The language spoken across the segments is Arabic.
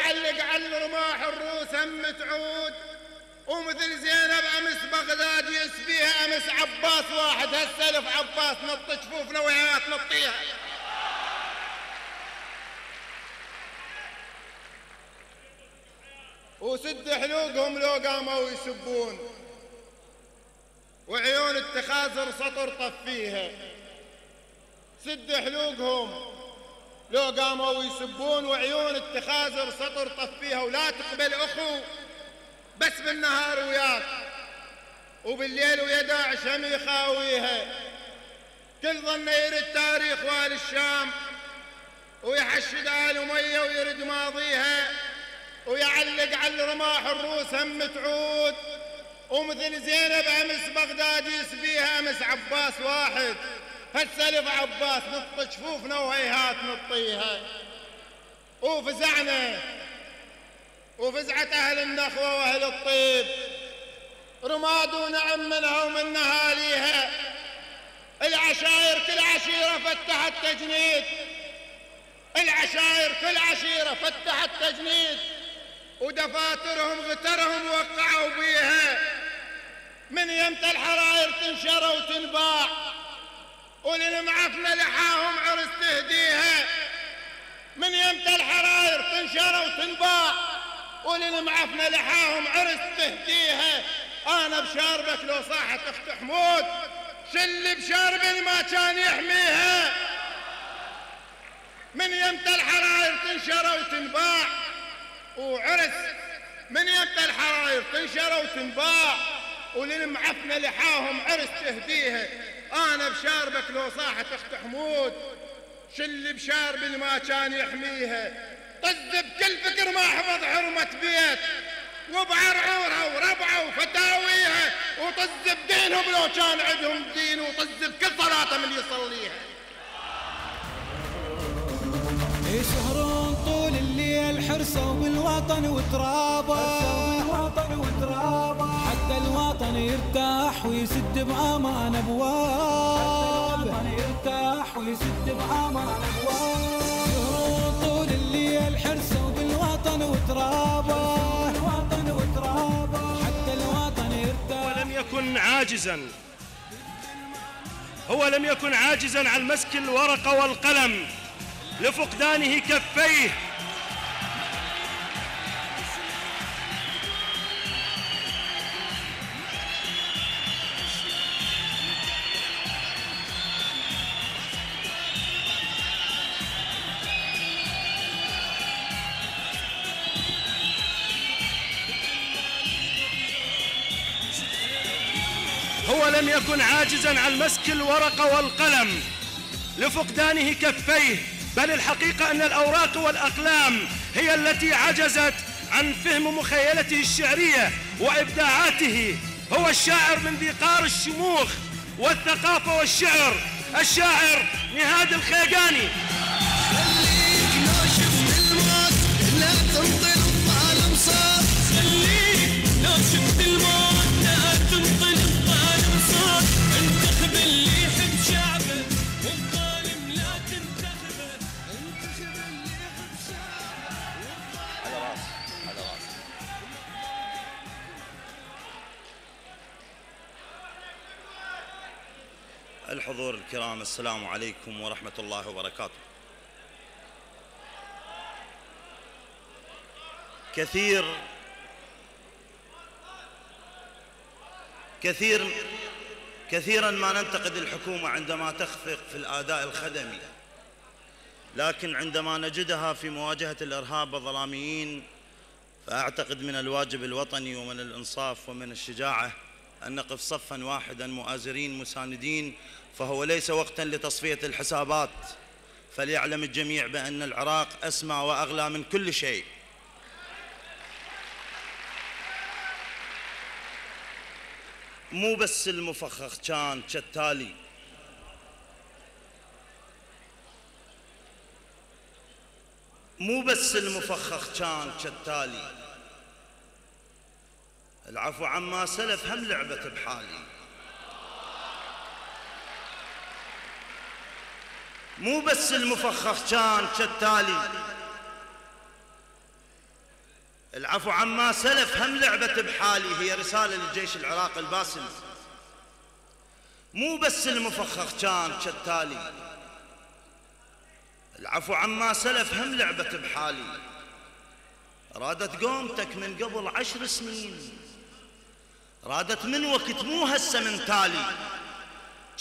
ويعلق على الرماح الروس هم تعود، ومثل زينب أمس بغداد يسبيها أمس عباس واحد، هالسلف عباس نط جفوفنا وهي تنطيها. وسد حلوقهم لو قاموا يسبون، وعيون التخاذر سطر طفيها. سد حلوقهم لو قاموا يسبون، وعيون التخاذر سطر طفيها. ولا تقبل أخو بس بالنهار وياك، وبالليل ويا داعش هم يخاويها. كل ظنه يرد تاريخ وال الشام، ويحشد آل أمية ويرد ماضيها، ويعلق على الرماح الروس هم تعود، ومثل زينب أمس بغداد يسبيها أمس عباس واحد، هالسلف عباس نط جفوفنا وهيهات نطيها. وفزعنا وفزعة أهل النخوة وأهل الطيب، رماد ونعم منها ومن أهاليها. العشاير كل عشيرة فتحت تجنيد، العشاير كل عشيرة فتحت تجنيد، ودفاترهم غترهم وقعوا بيها. من يمت الحراير تنشر وتنباع، وللمعفنة لحاهم عرس تهديها. من يمت الحراير تنشر وتنباع، وللمعفنة لحاهم عرس تهديها. أنا بشاربك لو صاحت أخت حمود، شل بشاربي ما كان يحميها. من يمت الحراير تنشر وتنباع وعرس، من يمت الحراير تنشر وتنباع، وللمعفنة لحاهم عرس تهديها. أنا بشاربك لو صاحت أخت حمود، شل بشاربي ما كان يحميها. طز بكل فكر ما حفظ حرمة بيت، وبعرعورها وربعه وفتاويها، وطز بدينهم لو كان عندهم دين، وطز بكل صلاة من يصليها. يسهرون طول الليل حرصوا بالوطن وترابه، حتى الوطن يرتاح ويسد بأمان أبواب، يرتاح ويسد بأمان أبواب. يسهرون طول الليل حرصوا بالوطن وترابه، حتى الوطن يرتاح. هو لم يكن عاجزا عن مسك الورقة والقلم لفقدانه كفيه. هو لم يكن عاجزا عن مسك الورقة والقلم لفقدانه كفيه، بل الحقيقة أن الأوراق والأقلام هي التي عجزت عن فهم مخيلته الشعرية وإبداعاته. هو الشاعر من ذي قار الشموخ والثقافة والشعر، الشاعر نهاد الخيقاني. خليك لو شفت الموت لا تنطل الظالم صوت، خليك لو شفت الموت لا تنطل الظالم صوت. انتخب اللي يحب شعبه والظالم لا تنتخبه، انتخب اللي يحب شعبه. على راسي على راسي. الحضور الكرام، السلام عليكم ورحمة الله وبركاته. كثيرا ما ننتقد الحكومة عندما تخفق في الأداء الخدمي، لكن عندما نجدها في مواجهة الإرهاب والظلاميين فأعتقد من الواجب الوطني ومن الإنصاف ومن الشجاعة أن نقف صفا واحدا مؤازرين مساندين. فهو ليس وقتا لتصفية الحسابات، فليعلم الجميع بأن العراق أسمى وأغلى من كل شيء. مو بس المفخخ كان شتالي، مو بس المفخخ كان شتالي، العفو عما سلف هم لعبة بحالي. مو بس المفخخ كان شتالي، العفو عما سلف هم لعبة بحالي، هي رسالة للجيش العراقي الباسل. مو بس المفخخ كان كالتالي، العفو عما سلف هم لعبة بحالي. رادت قومتك من قبل 10 سنين، رادت من وقت مو هسه من تالي.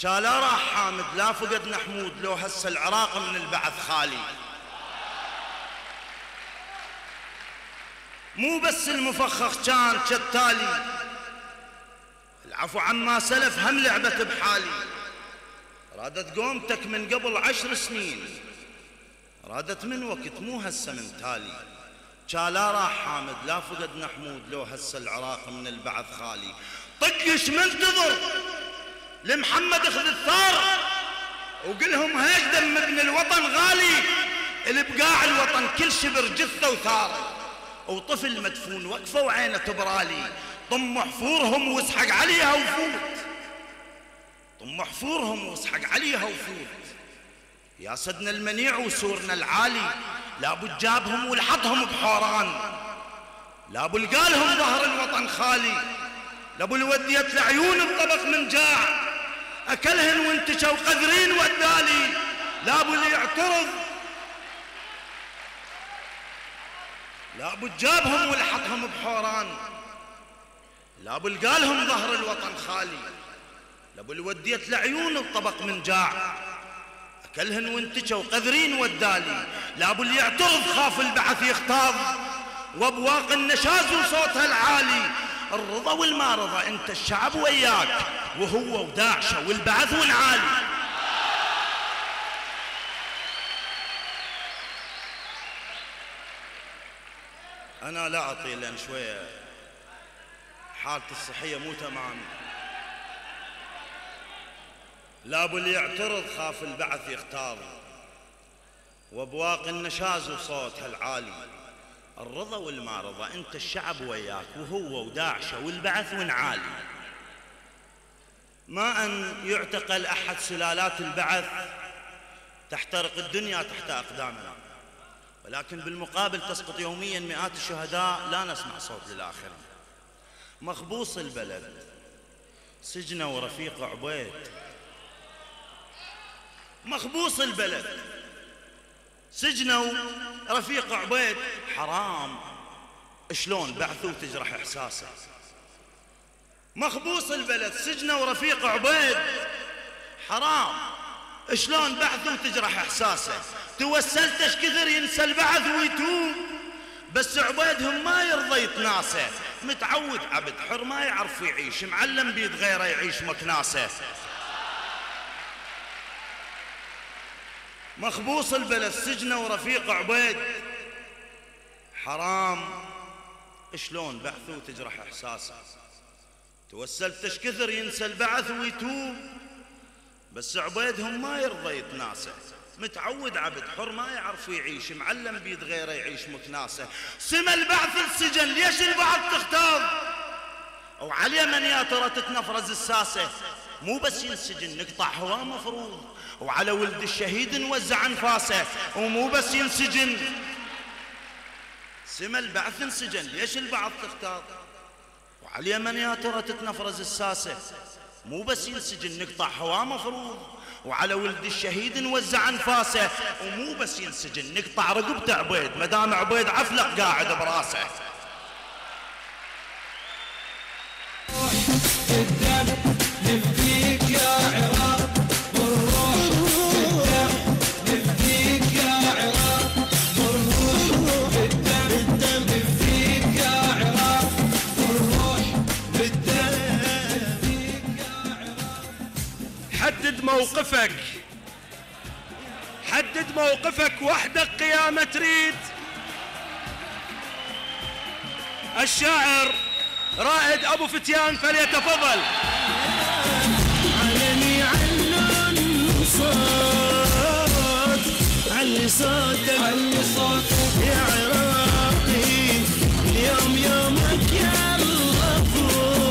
لا راح حامد لا فقدنا حمود، لو هسه العراق من البعث خالي. مو بس المفخخ كان كالتالي، العفو عما سلف هم لعبة بحالي. رادت قومتك من قبل 10 سنين، رادت من وقت مو هسه من تالي. لا راح حامد لا فقدنا حمود، لو هسه العراق من البعث خالي. طقش منتظر لمحمد اخذ الثار، وقلهم هيك دم ابن الوطن غالي. البقاع الوطن كل شبر جثة وثار، وطفل مدفون وقفة وعينه تبرالي. طم حفورهم واسحق عليها وفوت، طم حفورهم واسحق عليها وفوت. يا سدنا المنيع وسورنا العالي، لابد جابهم ولحطهم بحوران. لابو لقالهم ظهر الوطن خالي، لابو الوديت العيون بطبق من جاع. اكلهن وانتشوا قذرين ودالي. لابو اللي يعترض، لابو جابهم ولحطهم بحوران. لابو لقالهم ظهر الوطن خالي، لابو الوديت العيون بطبق من جاع. اكلهن وانتشوا قذرين ودالي. لابو اللي يعترض خاف البعث يختاض، وابواق النشاز وصوتها العالي. الرضا والما رضا انت الشعب وياك، وهو وداعشه والبعث ونعالي. انا لا اطيل لان شويه حالتي الصحيه مو تمام. لابو اللي يعترض خاف البعث يختار، وابواق النشاز وصوتها العالي. الرضا والما رضا انت الشعب وياك، وهو وداعشه والبعث ونعالي. ما ان يعتقل احد سلالات البعث تحترق الدنيا تحت اقدامنا، ولكن بالمقابل تسقط يوميا مئات الشهداء لا نسمع صوت للآخرة. مخبوص البلد سجنه ورفيق عبيد، مخبوص البلد سجنه ورفيق عبيد. حرام شلون بعثوا تجرح احساسه. مخبوص البلد سجنه ورفيق عبيد، حرام شلون بعثوا تجرح احساسه. توسلتش كثر ينسى البعث ويتوب، بس عبيدهم ما يرضى يتناسى. متعود عبد حر ما يعرف يعيش، معلم بيد غيره يعيش مكناسه. مخبوص البلد سجنه ورفيق عبيد، حرام شلون بعثوا تجرح احساسه. توسلتش كثر ينسى البعث ويتوب، بس عبيدهم ما يرضى يتناسى. متعود عبد حر ما يعرف يعيش، معلم بيد غيره يعيش مكناسه. سما البعث السجن ليش البعض تختار، وعلى من يا ترى تتنفرز الساسه. مو بس ينسجن نقطع هواه مفروض، وعلى ولد الشهيد نوزع انفاسه. ومو بس ينسجن، سما البعث انسجن ليش البعض تختار، وعلى من يا ترى تتنفرز الساسه. مو بس ينسجن نقطع هواه مفروض، وعلى ولد الشهيد نوزع انفاسه. ومو بس ينسجن نقطع رقبته عبيد، مدام عبيد عفلق قاعد براسه. الدم نفديك يا عراق، بالروح بالدم نفديك يا عراق، بالروح بالدم نفديك يا عراق، بالروح بالدم نفديك يا عراق. حدد موقفك، حدد موقفك وحدك قيامة تريد. الشاعر رائد أبو فتيان فليتفضل. علني علن صوت، علي صوتك علي صوتك يا عراقي، اليوم يومك يا المفروض.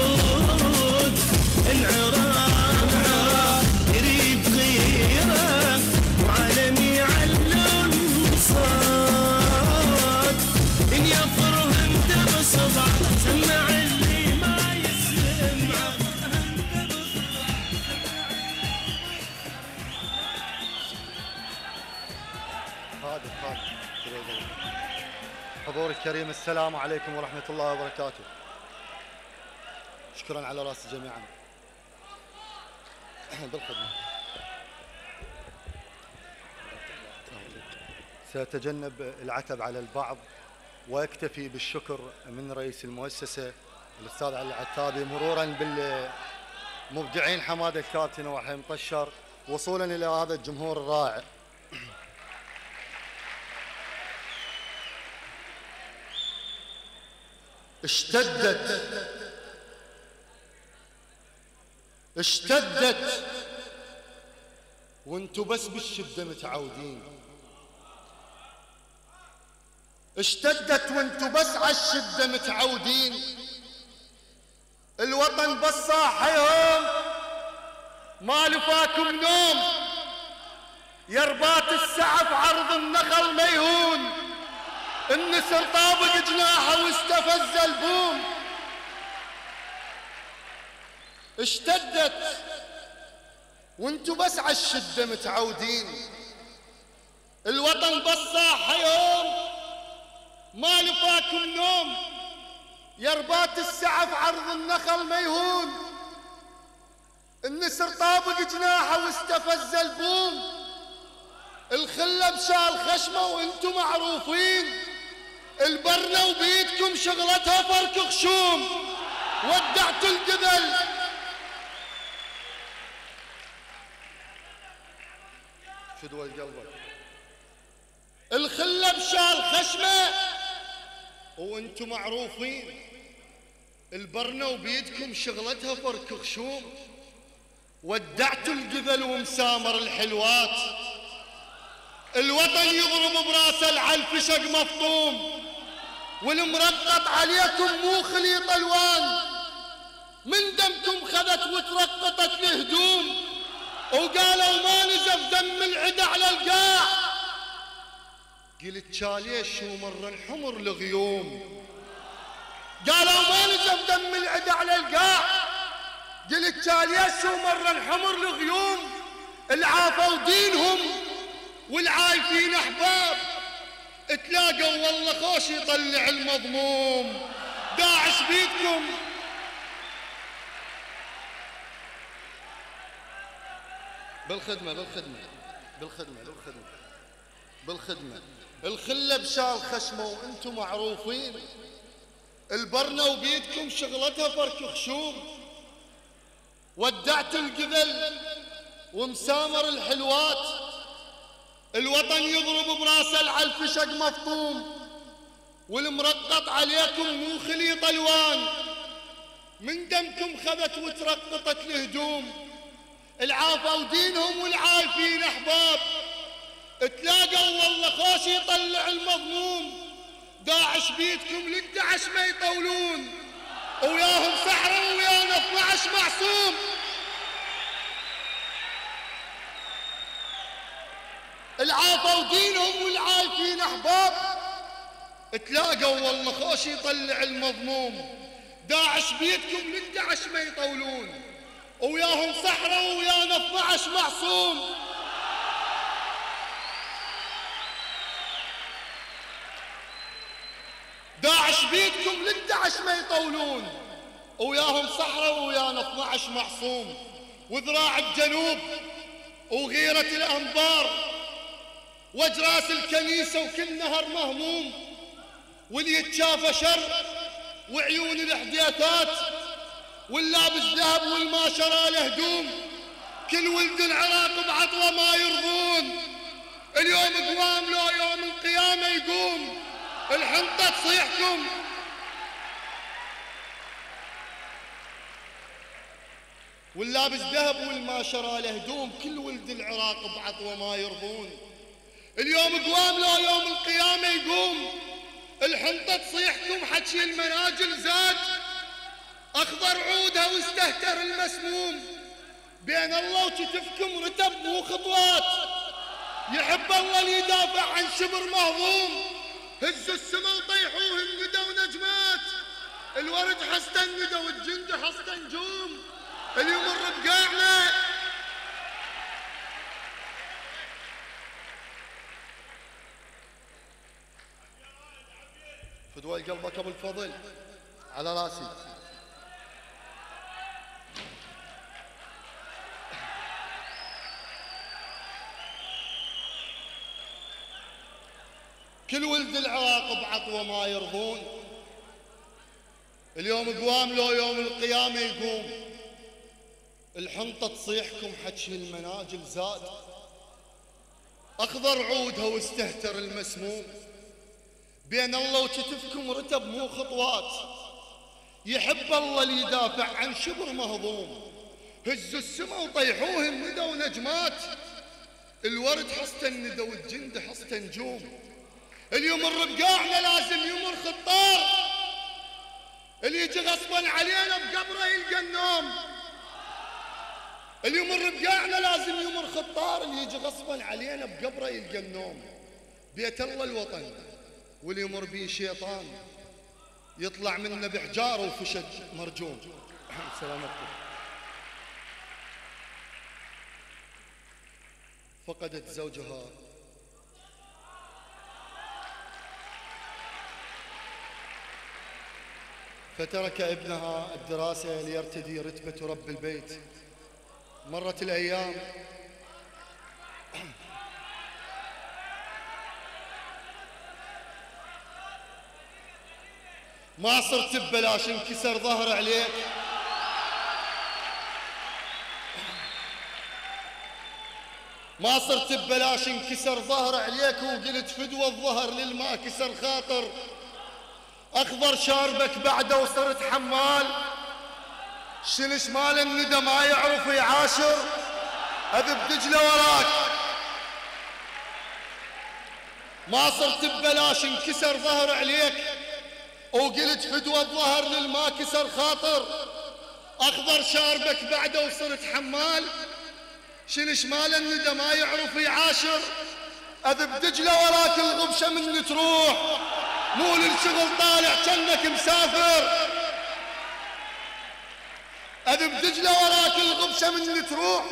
العراق يريد غيرك، وعلني علن صوت. إن يفرهم دم الحضور الكريم، السلام عليكم ورحمة الله وبركاته. شكرا على راس جميعا. بالخدمة. سأتجنب العتب على البعض وأكتفي بالشكر من رئيس المؤسسة الأستاذ علي العتابي، مرورا بالمبدعين حمادة الكابتن وحيم طشر، وصولا إلى هذا الجمهور الرائع. اشتدت وانتو بس بالشدة متعودين، اشتدت وانتو بس عالشدة متعودين، الوطن بس صاحيهم ما لفاكم نوم، يربات السعف عرض النخل ما يهون، النسر طابق جناحه واستفز البوم. اشتدت وانتو بس عالشدة متعودين، الوطن بس صاحيهم ما لفاكم نوم، يربات السعف عرض النخل ما يهون، النسر طابق جناحه واستفز البوم. الخلة بشال خشمة وانتو معروفين، البرنة وبيدكم شغلتها فرك خشوم، ودعتوا الجبل شدوى قلبك. الخلة بشال خشمة وانتو معروفين، البرنة وبيدكم شغلتها فرك خشوم، ودعتوا الجبل ومسامر الحلوات، الوطن يضرب براس العلف شق مفطوم، والمرقط عليكم مو خليط الوان، من دمكم خذت وترقطت الهدوم، وقالوا ما نزف دم العدا على القاع، قلت شاليش ومر الحمر لغيوم، قالوا ما نزف دم العدا على القاع، قلت شاليش ومر الحمر لغيوم، العافوا دينهم والعايفين احباب، تلاقوا والله خوش يطلع المضموم، داعش بيدكم بالخدمة بالخدمة بالخدمة بالخدمة بالخدمة. الخلة بشال خشمة وانتم معروفين، البرنة وبيدكم شغلتها فرك خشوم، ودعتوا الجبل ومسامر الحلوات، الوطن يضرب براس العلف شق مفطوم، والمرقط عليكم مو خليط الوان، من دمكم خذت وترقطت الهدوم، العافوا ودينهم والعايفين احباب، تلاقوا والله خوش يطلع المضموم، داعش بيدكم للدعش ما يطولون، وياهم سحرة ويانا 12 معصوم. العافوا ودينهم والعايفين احباب، تلاقوا والله خوش يطلع المضموم، داعش بيدكم للدعش ما يطولون، وياهم سحرة ويانا 12 معصوم. داعش بيدكم للدعش ما يطولون، وياهم سحرة ويانا 12 معصوم، وذراع الجنوب وغيرة الأنبار واجراس الكنيسة وكل نهر مهموم، واللي يتشافى شر وعيون الحديثات، واللابس ذهب والما شرى له هدوم، كل ولد العراق بعطوه ما يرضون، اليوم قوام لو يوم القيامة يقوم، الحنطة تصيحكم. واللابس ذهب والما شرى له هدوم، كل ولد العراق بعطوه ما يرضون، اليوم قوام لو يوم القيامة يقوم، الحنطة تصيحكم. حكي المناجل زاد أخضر عودها واستهتر المسموم، بين الله وكتفكم رتب مو خطوات، يحب الله اللي يدافع عن شبر مهضوم، هزوا السما وطيحوه الندى ونجمات، الورد حسته الندى والجند حسته نجوم، اللي يمر بقاعنا فدوى قلبك ابو الفضل على راسي. كل ولد العراق بعطوه ما يرضون، اليوم قوام لو يوم القيامة يقوم، الحنطة تصيحكم حكي المناجل زاد، أخضر عودها واستهتر المسموم، بين الله وكتفكم رتب مو خطوات، يحب الله اللي يدافع عن شبر مهضوم، هزوا السما وطيحوه الندى ونجمات، الورد حصته الندى والجند حصته نجوم، اليوم الربقاعنا لازم يمر خطار، اللي يجي غصبا علينا بقبره يلقى النوم، اليوم الربقاعنا لازم يمر خطار، اللي يجي غصبا علينا بقبره يلقى النوم، بيت الله الوطن واللي يمر بيه شيطان يطلع منه بحجاره وفشد مرجوم. سلامتكم. فقدت زوجها فترك ابنها الدراسة ليرتدي رتبة رب البيت. مرت الأيام ما صرت ببلاش انكسر ظهر عليك، ما صرت ببلاش انكسر ظهر عليك، وقلت فدوى الظهر للما كسر خاطر، أخضر شاربك بعده وصرت حمال، شنش مال الندى ما يعرف يعاشر، أذب دجلة وراك. ما صرت ببلاش انكسر ظهر عليك، وقلت فدوى الظهر للما كسر خاطر، أخضر شاربك بعده وصرت حمال، شنش مال الندى ما يعرف يعاشر، أذب دجلة وراك الغبشة من تروح، مو للشغل طالع كأنك مسافر، أذب دجلة وراك الغبشة من تروح،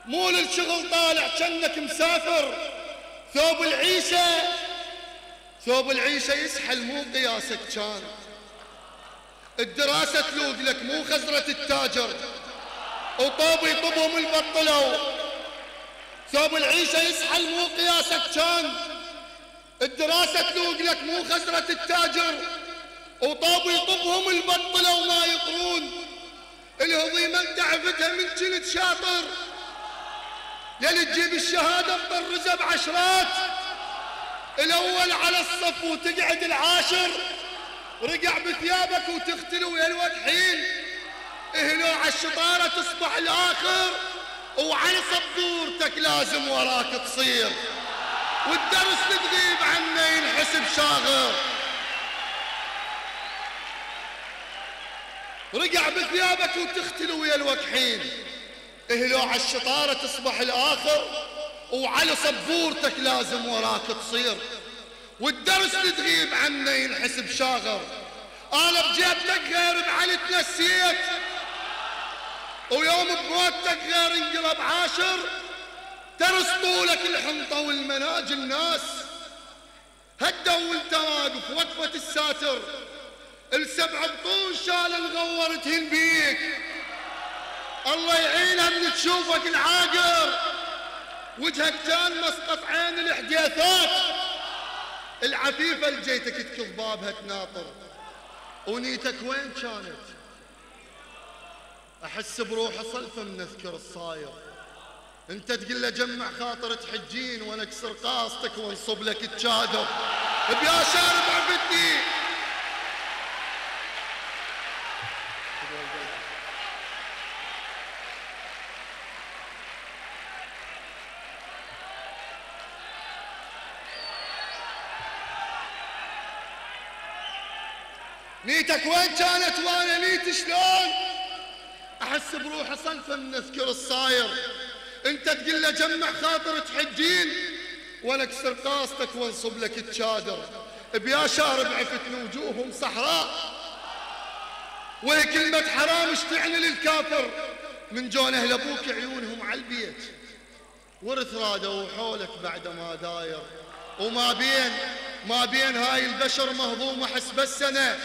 مو للشغل طالع كأنك مسافر، ثوب العيشة ثوب العيشة يسحل مو قياسك كان، الدراسة تلوق لك مو خزرة التاجر، وطوب يطبهم البطلوا، ثوب العيشة يسحل مو قياسك كان، الدراسة تلوق لك مو خزرة التاجر، وطوب يطبهم البطلوا وما يقرون، الهضيمة انت عفتها من كنت شاطر، يلي تجيب الشهادة مطرزة بعشرات، الأول على الصف وتقعد العاشر، رقع بثيابك وتختل ويا الوقت حين، اهلو على الشطارة تصبح الآخر، وعلى صبورتك لازم وراك تصير، والدرس تغيب عنه ينحسب شاغر، رقع بثيابك وتختل ويا الوقت حين، اهلو على الشطارة تصبح الآخر، وعلى صبورتك لازم وراك تصير، والدرس تغيب عنه ينحسب شاغر، انا بجيبتك غير بعلي تنسيت، ويوم بموتك غير انقلب عاشر، درس طولك الحنطة والمناجل ناس، هدوا وانت واقف وقفة الساتر، السبع بطون شال الغورتهن بيك، الله يعينها من تشوفك العاقر، وجهك كان مسقط عين الحديثات، العفيفة اللي جيتك تكذ بابها تناطر، ونيتك وين كانت؟ احس بروحي صلفة من اذكر الصاير، انت تقول له جمع خاطر تحجين وانا اكسر قاصتك وانصب لك التشادر، بيا شارب عفتي. نيتك وين كانت وانا نيت شلون؟ احس بروحي صلفه من اذكر الصاير، انت تقول له جمع خاطر تحجين وانا اكسر قاصتك وانصب لك التشادر، بيا شارب عفتن وجوههم صحراء، وهي كلمة حرام ايش تعني للكافر؟ من جون اهل ابوك عيونهم على البيت، ورث رادوا وحولك بعد ما داير، وما بين ما بين هاي البشر مهضوم وحسب السنة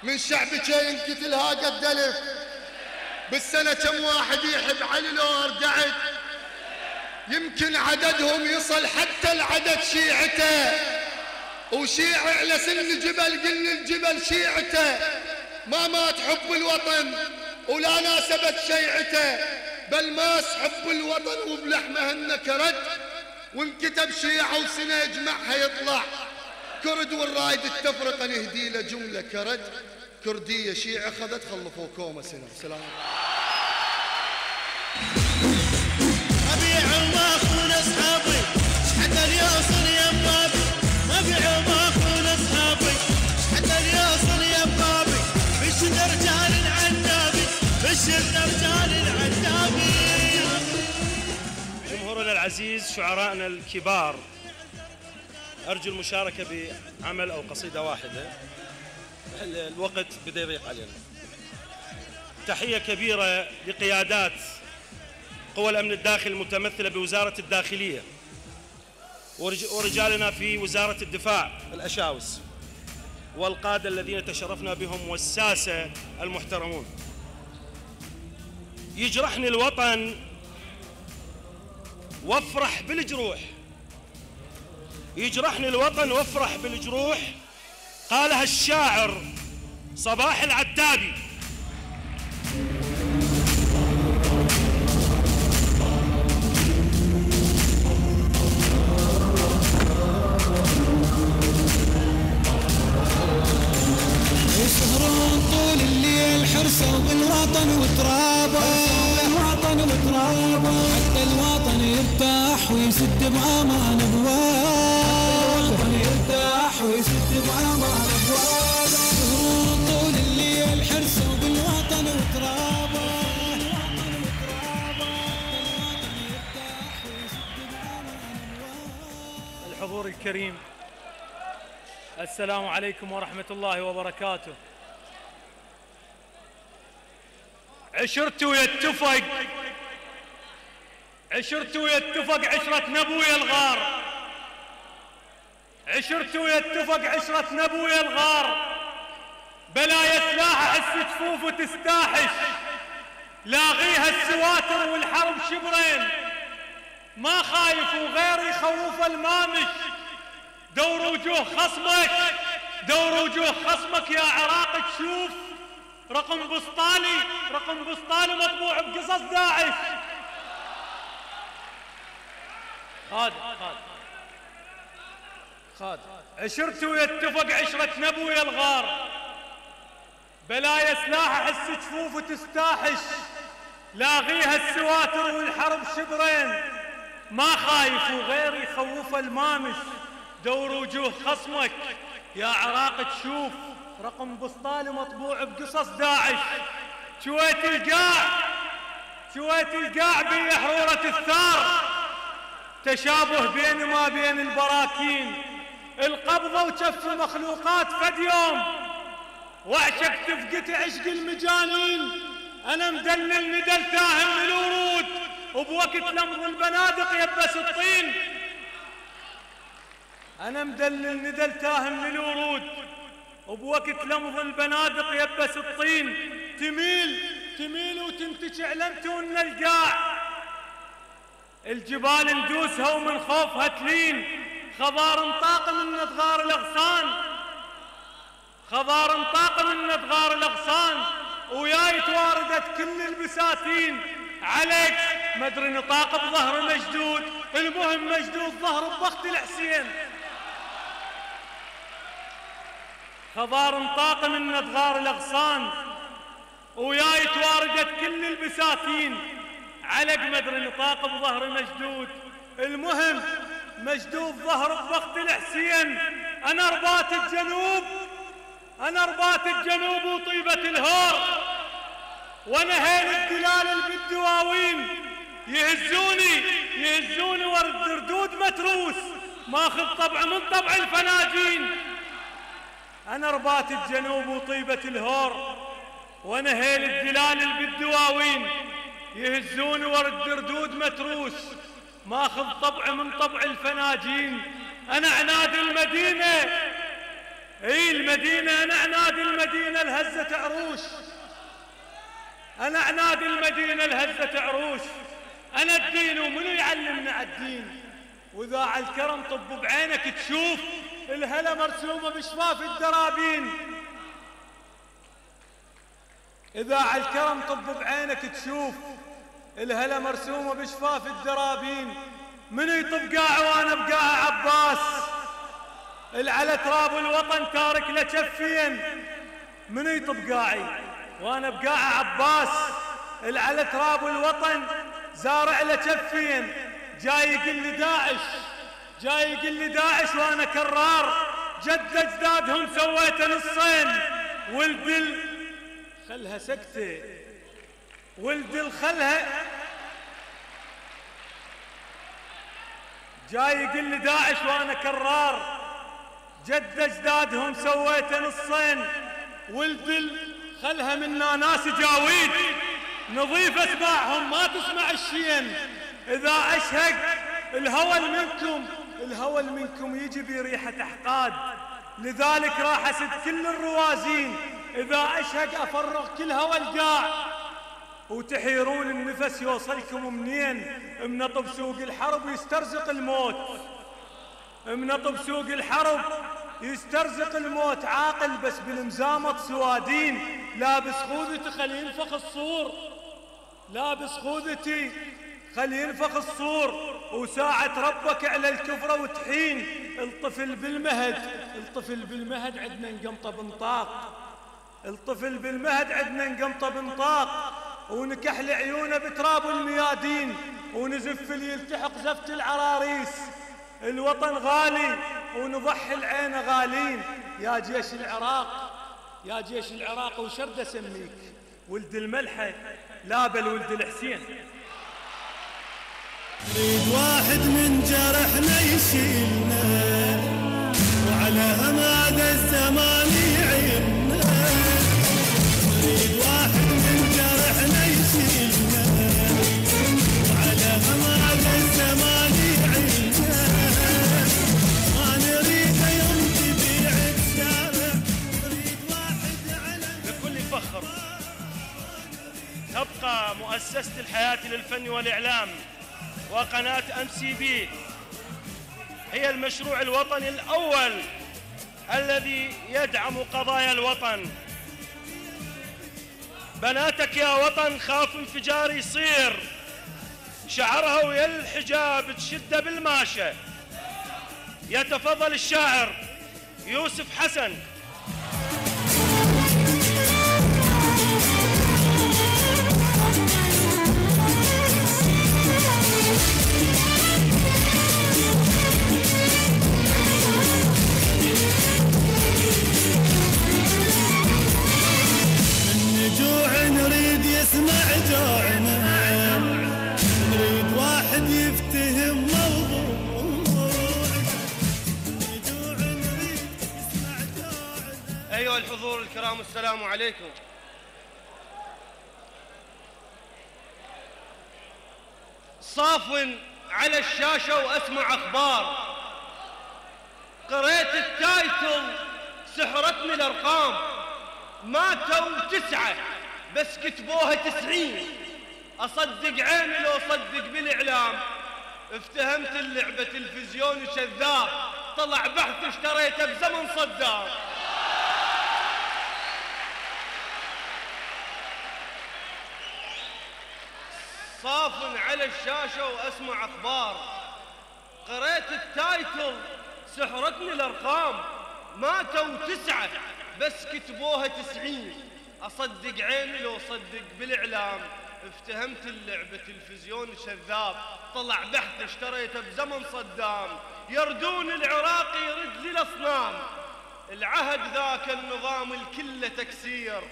من شعبك ينقتل ها قد ألف بالسنة كم واحد يحب علي لو أرجعت يمكن عددهم يصل حتى العدد شيعته وشيعة على سن جبل قلنا الجبل شيعته ما مات حب الوطن ولا ناسبت شيعته بل ماس حب الوطن وبلحمه النكرت وانكتب شيعة وسنة يجمعها يطلع كرد والرايد التفرقة نهدي له جملة كرد كردية شيعة خذت خلفوا كومة سنة. سلام. أبيع وأخون أصحابي حتى اليوصل يا بابي أبيع وأخون أصحابي حتى اليوصل يا بابي بشد رجال العنابي بشد رجال العنابي. جمهورنا العزيز شعرائنا الكبار أرجو المشاركة بعمل أو قصيدة واحدة الوقت بدأ يضيق علينا. تحية كبيرة لقيادات قوى الأمن الداخلي المتمثلة بوزارة الداخلية ورجالنا في وزارة الدفاع الأشاوس والقادة الذين تشرفنا بهم والساسة المحترمون. يجرحني الوطن وافرح بالجروح يجرحني الوطن وافرح بالجروح قالها الشاعر صباح العتابي. يسهرون طول الليل حرصوا بالوطن وترابه حتى الوطن يرتاح ويسد بأمان أبوابه يسهرون طول الليل حرصوا بالوطن وترابه الحضور الكريم السلام عليكم ورحمة الله وبركاته. عشرت ويتفق عشرة نبوي الغار عشرت ويتفق عشرة نبوي الغار بلا يسلاح احس جفوف وتستاحش لاغيها السواتر والحرب شبرين ما خايف وغير يخوف المامش دور وجوه خصمك يا عراق تشوف رقم بسطالي مطبوع بقصص داعش. خاد عشرت ويتفق عشرة نبوي الغار بلا يسلاح احس جفوف وتستاحش لاغيها السواتر والحرب شبرين ما خايف وغير يخوف المامش دور وجوه خصمك يا عراق تشوف رقم بسطالي مطبوع بقصص داعش. شويت القاع بي حرورة الثار تشابه بين ما بين البراكين القبضة وشف مخلوقات فد يوم وعشق تفقت عشق المجانين انا مدلل ندل تاهم من الورود وبوقت لمض البنادق يبس الطين انا مدلل ندل تاهم من الورود وبوقت لمض البنادق يبس الطين تميل وتنتج اعلنتون القاع الجبال ندوسها ومن خوفها تلين خضار انطاق من ادغار الاغصان وياي تواردت كل البساتين عليك مدري نطاق بظهر مشدود المهم مشدود ظهر ببخت الحسين خضار انطاق من ادغار الاغصان وياي تواردت كل البساتين علق مدري نطاق بظهر مشدود المهم مشدود ظهر ببخت الحسين انا ربات الجنوب وطيبة الهور وانا هين الدلال بالدواوين يهزوني ورد دردود متروس ماخذ طبع من طبع الفناجين انا ربات الجنوب وطيبة الهور وانا هين الدلال بالدواوين يهزوني ورد دردود متروس ماخذ طبع من طبع الفناجين أنا عناد المدينة، اي المدينة، أنا عناد المدينة الهزة عروش، أنا عناد المدينة الهزة عروش، أنا الدين ومنو يعلمنا عالدين؟ وذاع الكرم طب بعينك تشوف الهلا مرسومة بشفاف الدرابين، إذاع الكرم طب بعينك تشوف الهلا مرسومة بشفاف الدرابين. منو يطب قاع وانا بقاع عباس، على تراب الوطن تارك له جفين. منو يطب قاعي وانا بقاع عباس، على تراب الوطن زارع له جفين. جاي يقول لي داعش، جاي يقول لي داعش وانا كرار، جد اجدادهم سويته نصين. ولد خلها سكتة، ولد الخلها جاي يقول لي داعش وانا كرار، جد اجدادهم سويته نصين. ولد خلها منا ناس جاويد نظيف اسمعهم ما تسمع الشين. اذا اشهق الهول منكم يجي بريحة احقاد، لذلك راح اسد كل الروازين. اذا اشهق افرغ كل هوى القاع، وتحيرون النفس يوصلكم منين؟ منطب سوق الحرب يسترزق الموت، منطب سوق الحرب يسترزق الموت. عاقل بس بالمزامط سوادين، لابس خوذتي خلي ينفخ الصور، لابس خوذتي خلي ينفخ الصور. وساعة ربك على الكفرة وتحين. الطفل بالمهد عندنا نقمطه بنطاق، الطفل بالمهد عندنا نقمطه بنطاق. ونكحل عيونه بتراب الميادين، ونزف اللي يلتحق زفت العراريس. الوطن غالي ونضحي العين غالين. يا جيش العراق، يا جيش العراق وشرد اسميك، ولد الملحة لا بل ولد الحسين. نريد واحد من جرحنا يشيلنا، وعلى أماد الزمان يعيننا. نريد واحد من جرحنا يشيلنا، وعلى أماد الزمان يعيننا. ما نريد يوم تبيع الشارع، نريد واحد على بكل فخر تبقى مؤسسة الحياة للفن والإعلام وقناة MCB هي المشروع الوطني الأول الذي يدعم قضايا الوطن. بناتك يا وطن خاف انفجار يصير، شعرها ويا الحجاب تشده بالماشة. يتفضل الشاعر يوسف حسن. نريد يسمع جوعنا، نريد واحد يفتهم موضوع. نريد يسمع جوعنا. أيها الحضور الكرام السلام عليكم. صاف على الشاشة وأسمع أخبار، قريت التايتل سحرتني الأرقام. ماتوا 9 بس كتبوها 90. أصدق عيني لو أصدق بالإعلام. افتهمت اللعبة تلفزيون كذاب، طلع بحث اشتريته بزمن صدام. صاف على الشاشة وأسمع أخبار، قريت التايتل سحرتني الأرقام. ماتوا 9 بس كتبوها 90. أصدق عيني لو أصدق بالإعلام. افتهمت اللعبة تلفزيون شذاب، طلع بحث اشتريته بزمن صدام. يردون العراقي يرد لي الأصنام. العهد ذاك النظام الكل تكسير،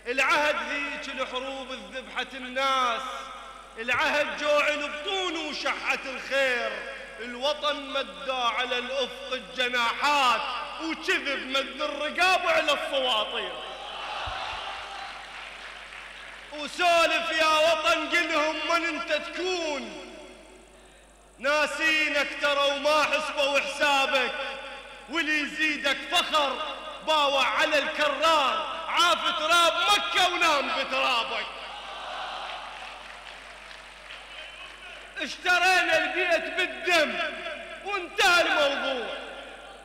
العهد ذيك الحروب الذبحة الناس، العهد جوع البطون وشحة الخير. الوطن مدى على الأفق الجناحات، وكذب مد الرقاب على الصواطير. وسولف يا وطن قلهم من انت تكون، ناسينك ترى وما حسبوا حسابك، واللي يزيدك فخر باوع على الكرار، عاف تراب مكة ونام بترابك. اشترينا البيت بالدم وانتهى الموضوع،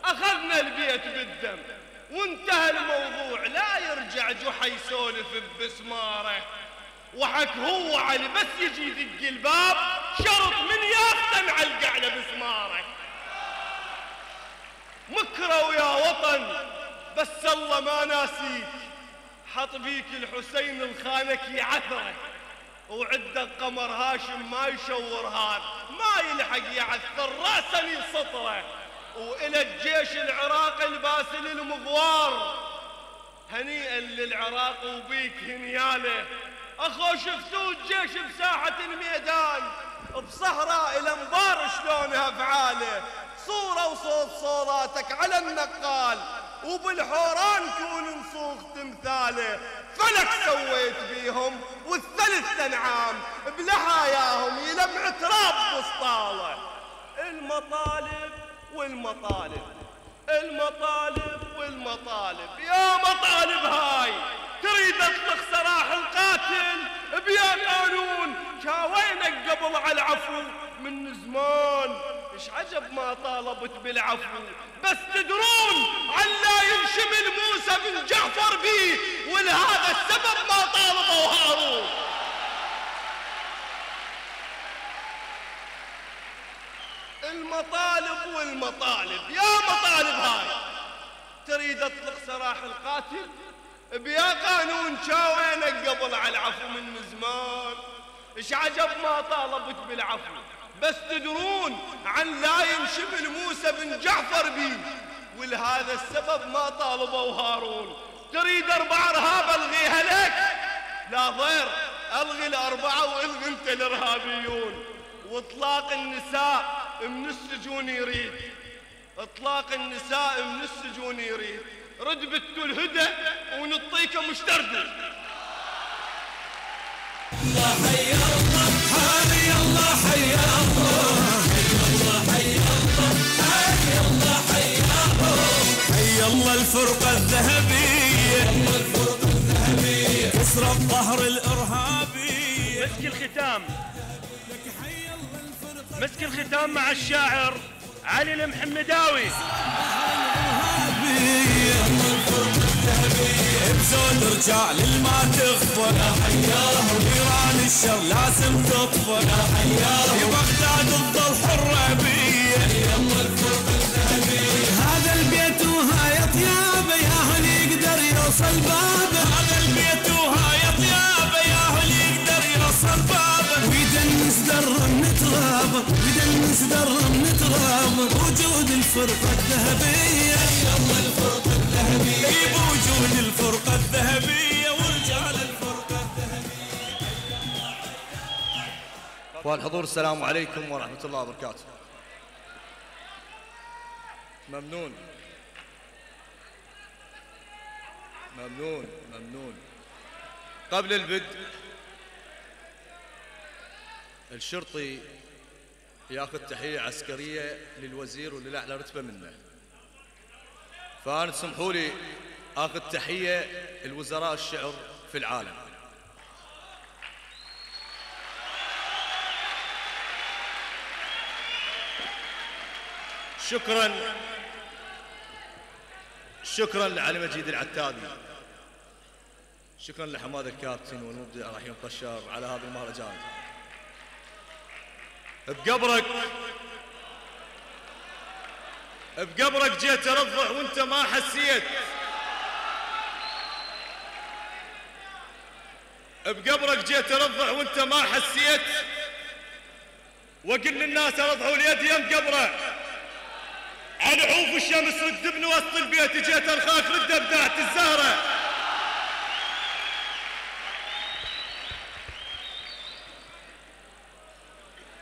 اخذنا البيت بالدم وانتهى الموضوع. لا يرجع جحا يسولف ببسماره، وحك هو علي بس يجي يدق الباب شرط من يافته معلق على بسماره. مكروا يا وطن بس الله ما ناسيك، حط فيك الحسين الخانك يعثره، وعندك قمر هاشم ما يشور هذا ما يلحق يعثر راسا يسطره. وإلى الجيش العراقي الباسل المغوار، هنيئا للعراق وبيك هنياله. اخو شفتوا الجيش بساحة الميدان، بصحراء الانبار شلونها افعاله. صورة وصوت صوراتك على النقال، وبالحوران كون نصوغ تمثاله. فلك سويت بيهم والثلث تنعام، بلحاياهم يلمع تراب بسطاله. المطالب والمطالب، المطالب والمطالب، يا مطالب هاي تريد اطلق سراح القاتل بيا قانون. شاوينك قبل على العفو من زمان، ايش عجب ما طالبت بالعفو، بس تدرون علا ينشمل موسى بن جعفر بيه، ولهذا السبب ما طالبوا هارون. المطالب والمطالب، يا مطالب هاي تريد اطلق سراح القاتل بيا قانون. شاوينك قبل على العفو من زمان، ايش عجب ما طالبت بالعفو، بس تدرون عن لا ينشمل موسى بن جعفر بيه، ولهذا السبب ما طالبوا هارون. تريد 4 ارهاب الغيها لك؟ لا ضير، الغي ال4 والغي انت الارهابيون. واطلاق النساء من السجون يريد، اطلاق النساء من السجون يريد. رد بتو الهدى ونطيك مشترده. الله حي الله حي الله حي الله حي الله حي الله حي الله حي الله الفرقة الذهبية، الله الفرقة الذهبية كسر الظهر الإرهابي. مسك الختام، مسك الختام مع الشاعر علي المحمداوي. بزود رجال الما تخفى، يا حياه نيران الشر لازم تطفى، يا حياه في بغداد تظل حرة بيه. يلا الفرقة الذهبية، هذا البيت وهاي طيابه يا هل يقدر يوصل بابه، هذا البيت وهاي طيابه يا هل يقدر يوصل بابه. ويدنس درب نترابه، ويدنس درب نترابه. وجود الفرقة الذهبية، يلا الفرقة الذهبية بوجود الفرقة الذهبية ورجال الفرقة الذهبية. والحضور السلام عليكم ورحمة الله وبركاته. ممنون ممنون ممنون. قبل البدء الشرطي ياخذ تحية عسكرية للوزير وللأعلى رتبة منه، فأنا تسمحوا لي آخذ تحية الوزراء الشعر في العالم. شكرا لعلي مجيد العتابي، شكرا لحماد الكابتن والمبدع رحيم طشار على هذا المهرجان. بقبرك جيت ارفع وانت ما حسيت، بقبرك جيت ارفع وانت ما حسيت، وقل للناس ارفعوا اليد يم قبره. على عوف الشمس رد ابن وسط البيت، جيت ارخاك رد ابدعت الزهره.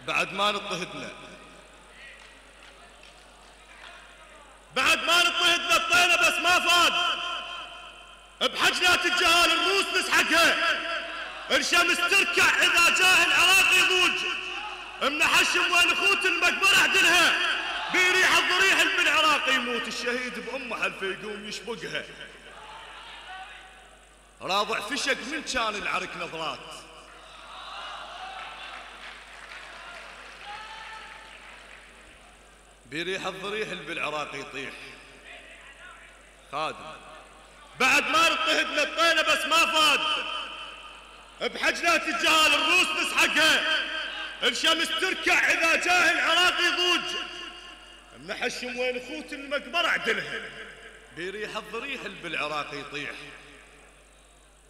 بعد ما نضطهدنا، بعد ما نضطهدنا الطينة بس ما فاد. بحجنات الجهال الروس نسحقها، الشمس تركع إذا جاه العراق يضوج. منحشم وين اخوت المقبرة اعدلها، بيريح الضريح بالعراق يموت الشهيد بأمه حلفه يقوم يشبقها. راضع فشق من كان العرك نظرات، بيريح الضريح بالعراق يطيح. خادم بعد ما نضطهد نطينا بس ما فاد، بحجلات الجهال الروس نسحقها، الشمس تركع اذا جاه العراق يضوج. منحشم وين اخوت المقبرة اعدلها، بيريح الضريح بالعراق يطيح.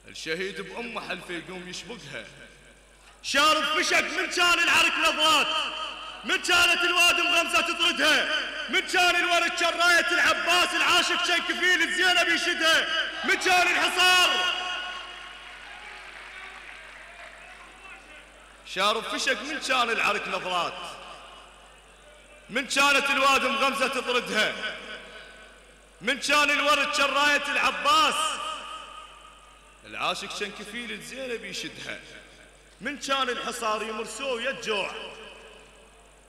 الشهيد بأمه حلفه يقوم يشبقها. شارب فشق من كان العرك نظرات، من كانت الوادم غمزة تطردها، من كان الورد شراية العباس العاشق شن كفيل زينب يشدها، من كان الحصار شارب فشق من كان العرك نظرات، من كانت الوادم غمزة تطردها، من كان الورد شراية العباس العاشق شن كفيل زينب يشدها، من كان الحصار يمرسوه يد جوع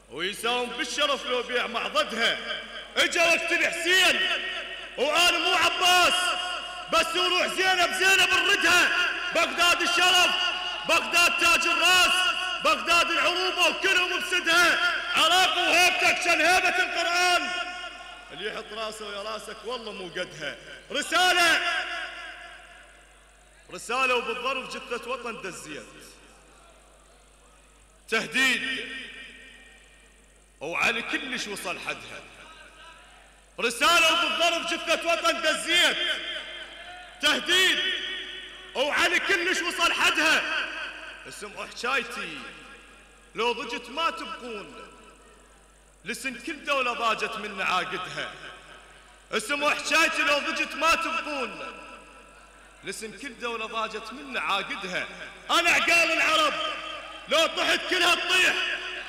ويساوم بالشرف لو بيع معضدها. اجا وقت الحسين وانا مو عباس بس وروح زينب نردها. بغداد الشرف، بغداد تاج الراس، بغداد العروبة وكلهم بسدها. عراق وهيبتك شن هيبة القرآن، اللي يحط راسه ويا راسك والله مو قدها. رسالة وبالظرف جثة وطن دزيت، تهديد وعلي كلش وصل حدها. رسالة وبالظرف جثة وطن دزيت، تهديد وعلي كلش وصل حدها. اسمعوا حكايتي لو ضجت ما تبقون، لسن كل دولة ضاجت من عاقدها. اسمعوا حكايتي لو ضجت ما تبقون، لسن كل دولة ضاجت من عاقدها. انا عقال العرب لو طحت كلها تطيح،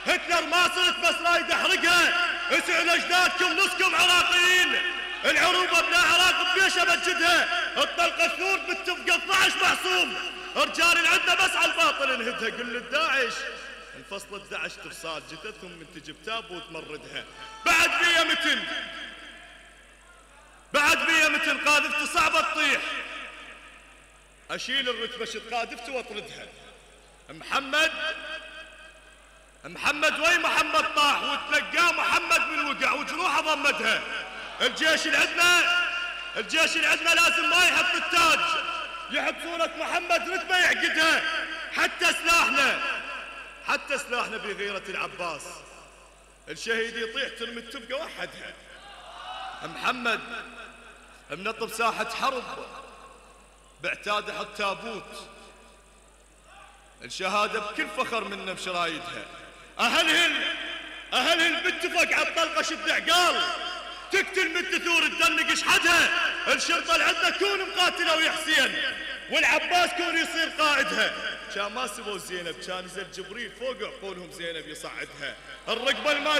هتلر ما صرت بس رايد احرقها. اسعوا اجدادكم نصكم عراقيين، العروبة بلا عراق بيشة بتجدها. الطلقة الثور بالتفقة 12 محصوم، رجال العدة بس على الباطل نهدها. قل للداعش انفصلت 11 ترصاد، جثثهم من تجيب تابوت مردها. بعد بيا متن قاذفت صعبة تطيح، اشيل الرتبة شد قاذفت واطردها. محمد وين محمد طاح وتلقاه محمد من وقع وجروحه ضمدها. الجيش العدنا لازم ما يحط التاج، يحط صورة محمد رتبة يعقدها. حتى سلاحنا بغيرة العباس، الشهيد يطيح ترمي التبقى وحدها. محمد منطب ساحة حرب باعتاد حط تابوت، الشهادة بكل فخر منا بشرايدها. أهلهن باتفق على الطلقة شد عقال، تقتل من تثور تدنق اشحدها. الشرطة العدنا كون مقاتلة ويا حسين، والعباس كون يصير قائدها. كان ما سبوا زينب، كان نزل جبريل فوق عقولهم زينب يصعدها. الرقبة الما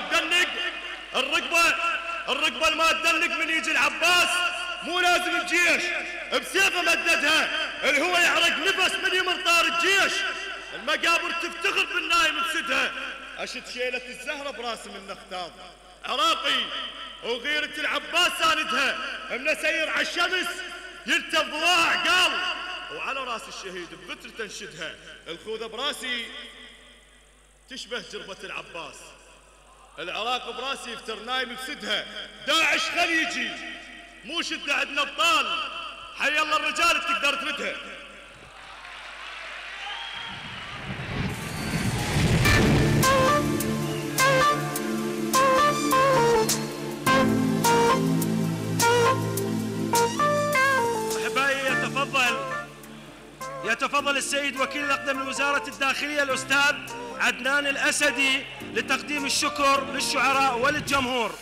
تدنق من يجي العباس، مو لازم الجيش بسيفه مددها. الهوى يعرق نفس من يمر طار الجيش، المقابر تفتخر بالنايم بسدها. اشد شيلة الزهرة براس من نختاض، عراقي وغيرة العباس ساندها. منسير على الشمس يلتف ضواع عقال، وعلى راس الشهيد بفترة تنشدها. الخوذة براسي تشبه جربة العباس، العراق براسي يفتر نايم بسدها. داعش خليجي مو شدة عندنا ابطال، حي الله الرجال تقدر تردها. احبائي يتفضل السيد وكيل الأقدم لوزارة الداخلية الأستاذ عدنان الأسدي لتقديم الشكر للشعراء وللجمهور.